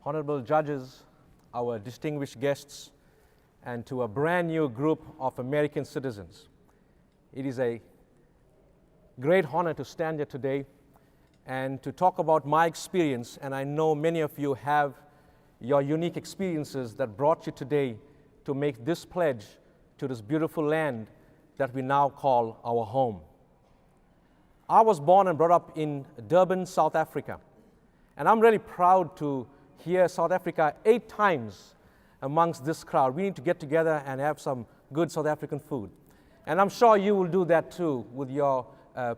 honorable judges, our distinguished guests, and to a brand new group of American citizens. It is a great honor to stand here today and to talk about my experience, and I know many of you have your unique experiences that brought you today to make this pledge to this beautiful land that we now call our home. I was born and brought up in Durban, South Africa, and I'm really proud to hear South Africa 8 times amongst this crowd. We need to get together and have some good South African food. And I'm sure you will do that too with your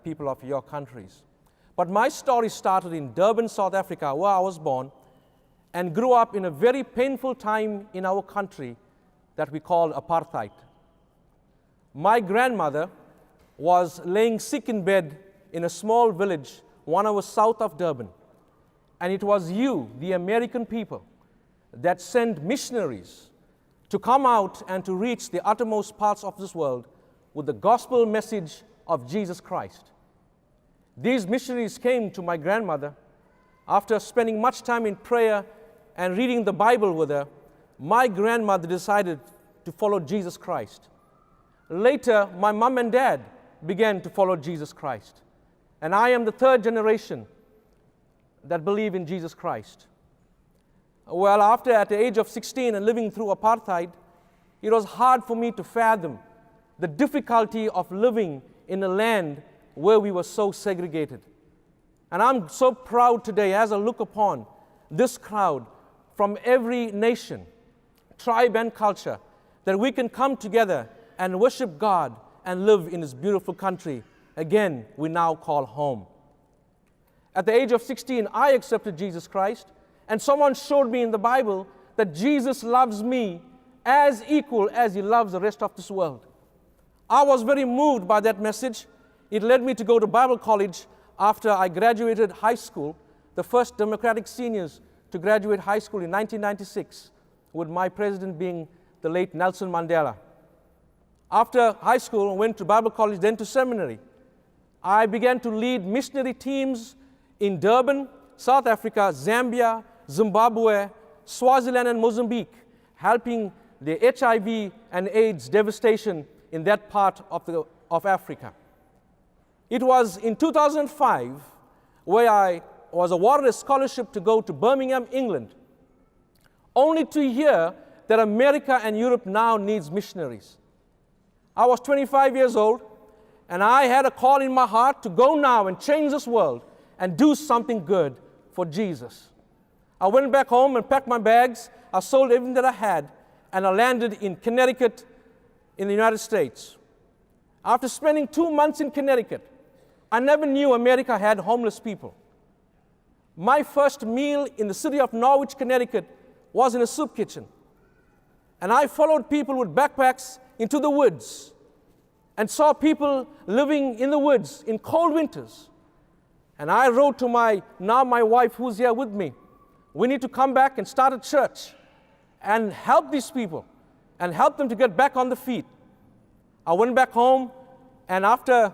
people of your countries. But my story started in Durban, South Africa, where I was born, and grew up in a very painful time in our country that we call apartheid. My grandmother was laying sick in bed in a small village 1 hour south of Durban. And it was you, the American people, that sent missionaries to come out and to reach the uttermost parts of this world with the gospel message of Jesus Christ. These missionaries came to my grandmother. After spending much time in prayer and reading the Bible with her, my grandmother decided to follow Jesus Christ. Later, my mom and dad began to follow Jesus Christ. And I am the 3rd generation that believe in Jesus Christ. Well, at the age of 16 and living through apartheid, it was hard for me to fathom the difficulty of living in a land where we were so segregated. And I'm so proud today as I look upon this crowd from every nation, tribe, and culture, that we can come together and worship God and live in this beautiful country, again, we now call home. At the age of 16, I accepted Jesus Christ, and someone showed me in the Bible that Jesus loves me as equal as he loves the rest of this world. I was very moved by that message. It led me to go to Bible college after I graduated high school, the first Democratic seniors to graduate high school in 1996, with my president being the late Nelson Mandela. After high school, I went to Bible college, then to seminary. I began to lead missionary teams in Durban, South Africa, Zambia, Zimbabwe, Swaziland, and Mozambique, helping the HIV and AIDS devastation in that part of Africa. It was in 2005 where I was awarded a scholarship to go to Birmingham, England, only to hear that America and Europe now needs missionaries. I was 25 years old, and I had a call in my heart to go now and change this world and do something good for Jesus. I went back home and packed my bags. I sold everything that I had, and I landed in Connecticut in the United States. After spending 2 months in Connecticut, I never knew America had homeless people. My first meal in the city of Norwich, Connecticut, was in a soup kitchen. And I followed people with backpacks into the woods and saw people living in the woods in cold winters. And I wrote to my wife, who's here with me, we need to come back and start a church and help these people and help them to get back on the feet. I went back home, and after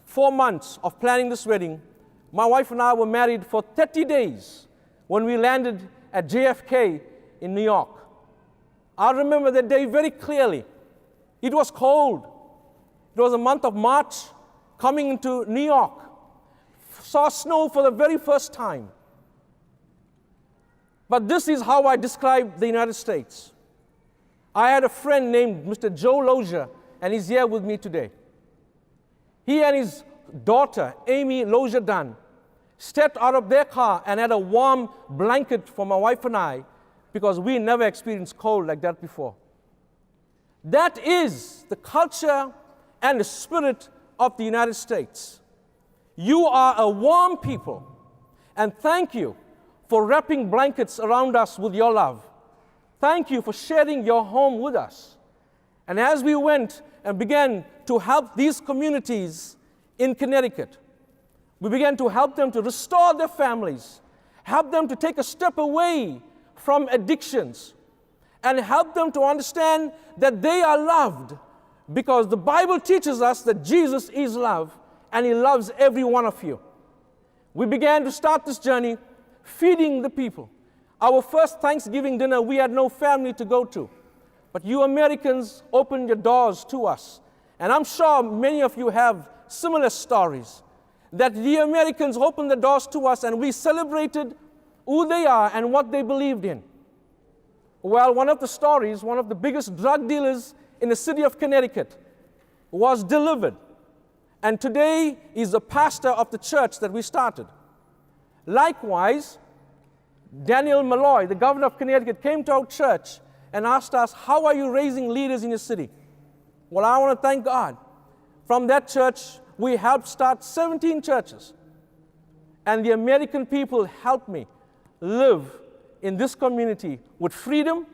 4 months of planning this wedding, my wife and I were married for 30 days when we landed at JFK in New York. I remember that day very clearly. It was cold. It was the month of March, coming into New York. Saw snow for the very first time. But this is how I describe the United States. I had a friend named Mr. Joe Lozier, and he's here with me today. He and his daughter, Amy Lozier Dunn, stepped out of their car and had a warm blanket for my wife and I, because we never experienced cold like that before. That is the culture and the spirit of the United States. You are a warm people, and thank you for wrapping blankets around us with your love. Thank you for sharing your home with us. And as we went and began to help these communities in Connecticut, we began to help them to restore their families, help them to take a step away from addictions, and help them to understand that they are loved, because the Bible teaches us that Jesus is love, and he loves every one of you. We began to start this journey feeding the people. Our first Thanksgiving dinner, we had no family to go to. But you Americans opened your doors to us. And I'm sure many of you have similar stories, that the Americans opened the doors to us and we celebrated who they are and what they believed in. Well, one of the stories, one of the biggest drug dealers in the city of Connecticut was delivered. And today is the pastor of the church that we started. Likewise, Daniel Malloy, the governor of Connecticut, came to our church and asked us, how are you raising leaders in your city? Well, I want to thank God. From that church, we helped start 17 churches. And the American people helped me live in this community with freedom,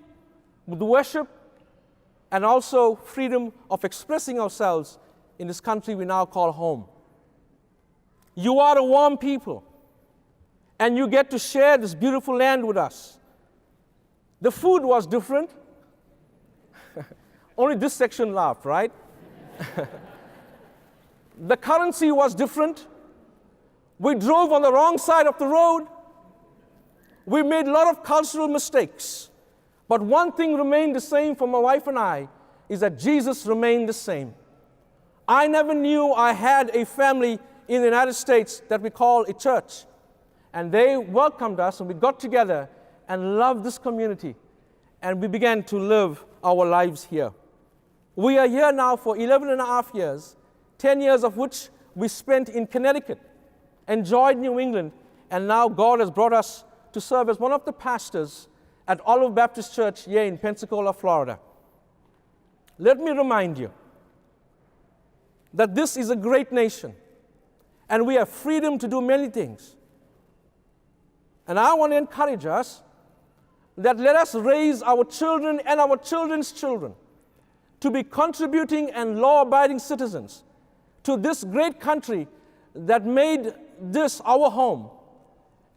with worship, and also freedom of expressing ourselves in this country we now call home. You are a warm people, and you get to share this beautiful land with us. The food was different. Only this section laughed, right? The currency was different. We drove on the wrong side of the road. We made a lot of cultural mistakes. But one thing remained the same for my wife and I, is that Jesus remained the same. I never knew I had a family in the United States that we call a church. And they welcomed us, and we got together and loved this community. And we began to live our lives here. We are here now for 11 and a half years, 10 years of which we spent in Connecticut, enjoyed New England, and now God has brought us to serve as one of the pastors at Olive Baptist Church here in Pensacola, Florida. Let me remind you that this is a great nation, and we have freedom to do many things. And I want to encourage us that let us raise our children and our children's children to be contributing and law-abiding citizens to this great country that made this our home.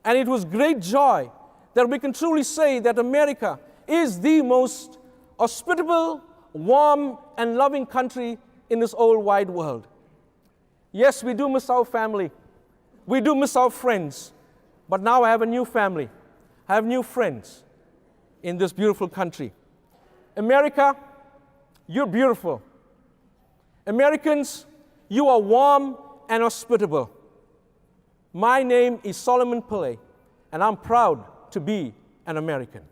And it was great joy that we can truly say that America is the most hospitable, warm, and loving country in this old wide world. Yes, we do miss our family. We do miss our friends. But now I have a new family. I have new friends in this beautiful country. America, you're beautiful. Americans, you are warm and hospitable. My name is Shaun Pillay, and I'm proud to be an American.